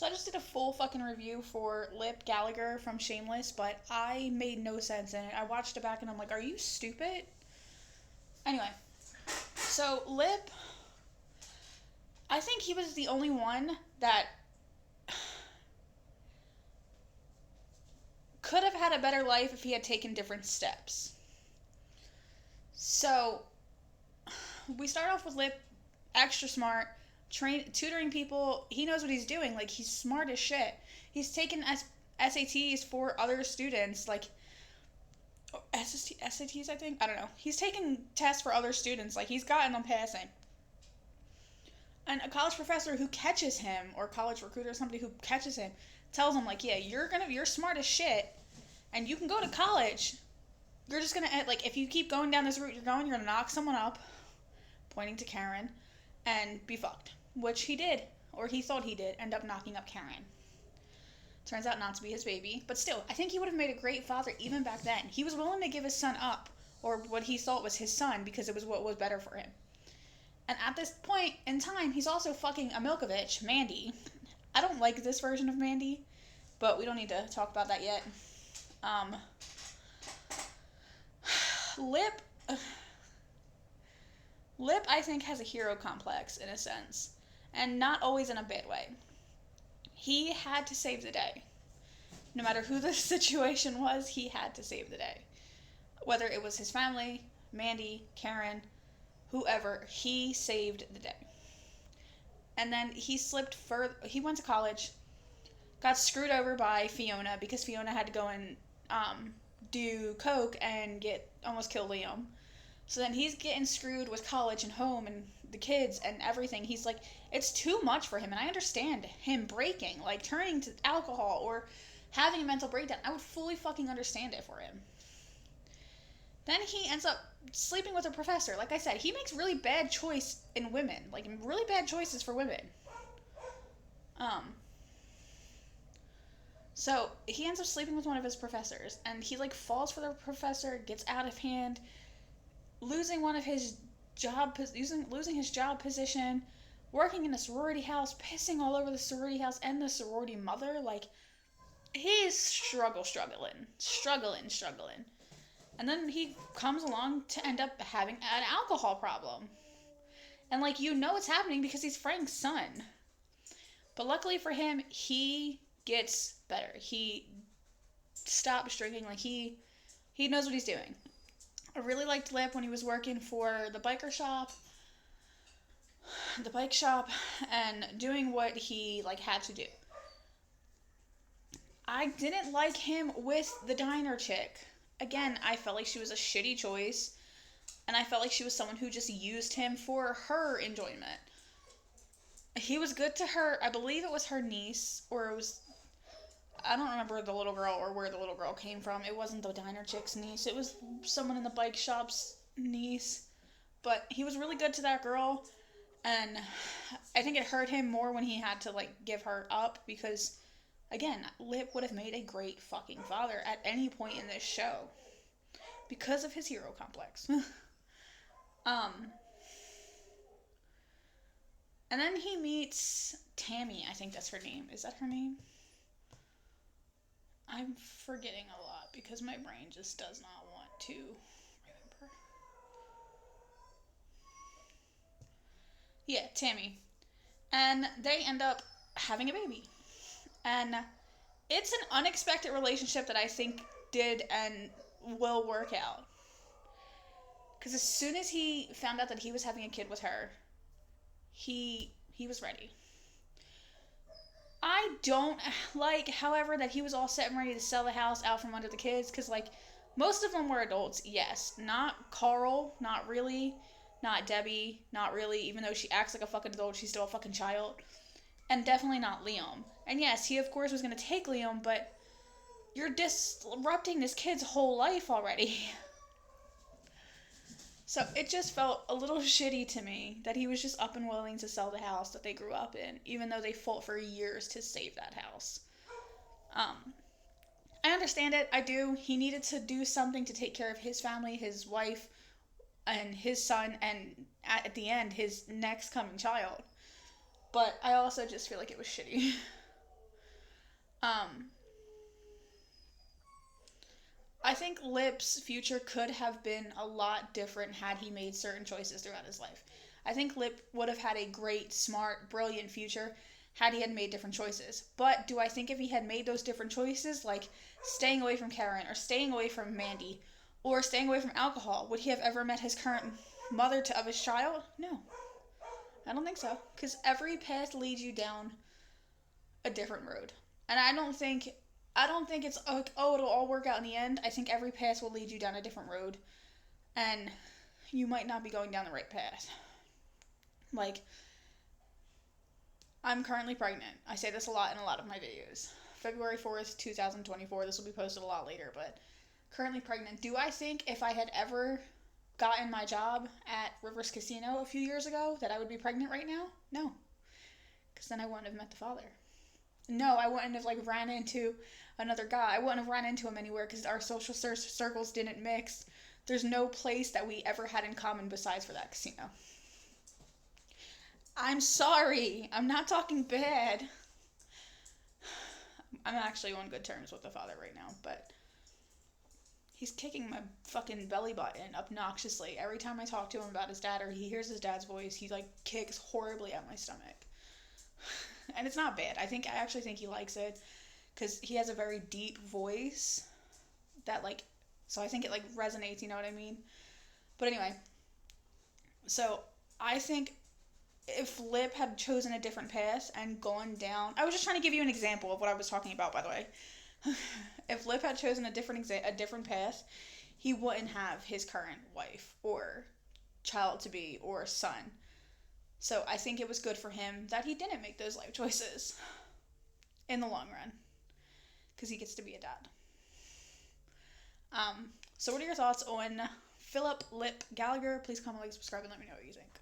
So I just did a full fucking review for Lip Gallagher from Shameless, but I made no sense in it. I watched it back and I'm like, are you stupid? Anyway, so Lip, I think he was the only one that could have had a better life if he had taken different steps. So we start off with Lip, extra smart, tutoring people. He knows what he's doing. Like, he's smart as shit. He's taken SATs for other students, like SATs, I think. I don't know. He's taken tests for other students. Like, he's gotten them passing. And a college professor who catches him, or college recruiter, somebody who catches him, tells him, like, yeah, you're smart as shit, and you can go to college. You're just gonna, like, if you keep going down this route you're gonna knock someone up, pointing to Karen, and be fucked. Which he did, or he thought he did, end up knocking up Karen. Turns out not to be his baby, but still, I think he would have made a great father even back then. He was willing to give his son up, or what he thought was his son, because it was what was better for him. And at this point in time, he's also fucking a Milkovich, Mandy. I don't like this version of Mandy, but we don't need to talk about that yet. Lip, I think, has a hero complex, in a sense, and not always in a bad way. He had to save the day. No matter who the situation was, he had to save the day. Whether it was his family, Mandy, Karen, whoever, he saved the day. And then he slipped further. He went to college, got screwed over by Fiona because Fiona had to go and do coke and almost kill Liam. So then he's getting screwed with college and home and the kids and everything. He's like, it's too much for him. And I understand him breaking, like turning to alcohol or having a mental breakdown. I would fully fucking understand it for him. Then he ends up sleeping with a professor. Like I said, he makes really bad choice in women. Like, really bad choices for women. So he ends up sleeping with one of his professors. And he, like, falls for the professor, gets out of hand, losing one of his losing his job position, working in a sorority house, pissing all over the sorority house and the sorority mother. Like, he's struggling. And then he comes along to end up having an alcohol problem. And, like, it's happening because he's Frank's son. But luckily for him, he gets better. He stops drinking. Like, he knows what he's doing. I really liked Lip when he was working for the bike shop, and doing what he, like, had to do. I didn't like him with the diner chick. Again, I felt like she was a shitty choice, and I felt like she was someone who just used him for her enjoyment. He was good to her. I believe it was her niece, or it was, I don't remember the little girl or where the little girl came from. It wasn't the diner chick's niece. It was someone in the bike shop's niece. But he was really good to that girl, and I think it hurt him more when he had to, like, give her up, because, again, Lip would have made a great fucking father at any point in this show because of his hero complex. And then he meets Tammy. I think that's her name. Is that her name? I'm forgetting a lot because my brain just does not want to remember. Yeah, Tammy. And they end up having a baby. And it's an unexpected relationship that I think did and will work out. Because as soon as he found out that he was having a kid with her, he was ready. I don't like, however, that he was all set and ready to sell the house out from under the kids, because, like, most of them were adults, yes. Not Carl, not really. Not Debbie, not really. Even though she acts like a fucking adult, she's still a fucking child. And definitely not Liam. And yes, he of course was going to take Liam, but you're disrupting this kid's whole life already. So it just felt a little shitty to me that he was just up and willing to sell the house that they grew up in, even though they fought for years to save that house. I understand it. I do. He needed to do something to take care of his family, his wife, and his son, and at the end, his next coming child. But I also just feel like it was shitty. Um, I think Lip's future could have been a lot different had he made certain choices throughout his life. I think Lip would have had a great, smart, brilliant future had he had made different choices. But do I think if he had made those different choices, like staying away from Karen or staying away from Mandy or staying away from alcohol, would he have ever met his current mother of his child? No, I don't think so. Because every path leads you down a different road. And I don't think it's like, oh, it'll all work out in the end. I think every path will lead you down a different road, and you might not be going down the right path. Like, I'm currently pregnant. I say this a lot in a lot of my videos. February 4th, 2024. This will be posted a lot later, but currently pregnant. Do I think if I had ever gotten my job at Rivers Casino a few years ago that I would be pregnant right now? No, because then I wouldn't have met the father. No, I wouldn't have like ran into another guy. I wouldn't have ran into him anywhere because our social circles didn't mix. There's no place that we ever had in common besides for that casino. I'm sorry. I'm not talking bad. I'm actually on good terms with the father right now, but he's kicking my fucking belly button obnoxiously. Every time I talk to him about his dad or he hears his dad's voice, he like kicks horribly at my stomach. And it's not bad. I actually think he likes it because he has a very deep voice that like, so I think it like resonates, you know what I mean? But anyway, so I think if Lip had chosen a different path and gone down, I was just trying to give you an example of what I was talking about, by the way. If Lip had chosen a different path, he wouldn't have his current wife or child to be or son. So I think it was good for him that he didn't make those life choices in the long run because he gets to be a dad. So what are your thoughts on Philip Lip Gallagher? Please comment, like, subscribe, and let me know what you think.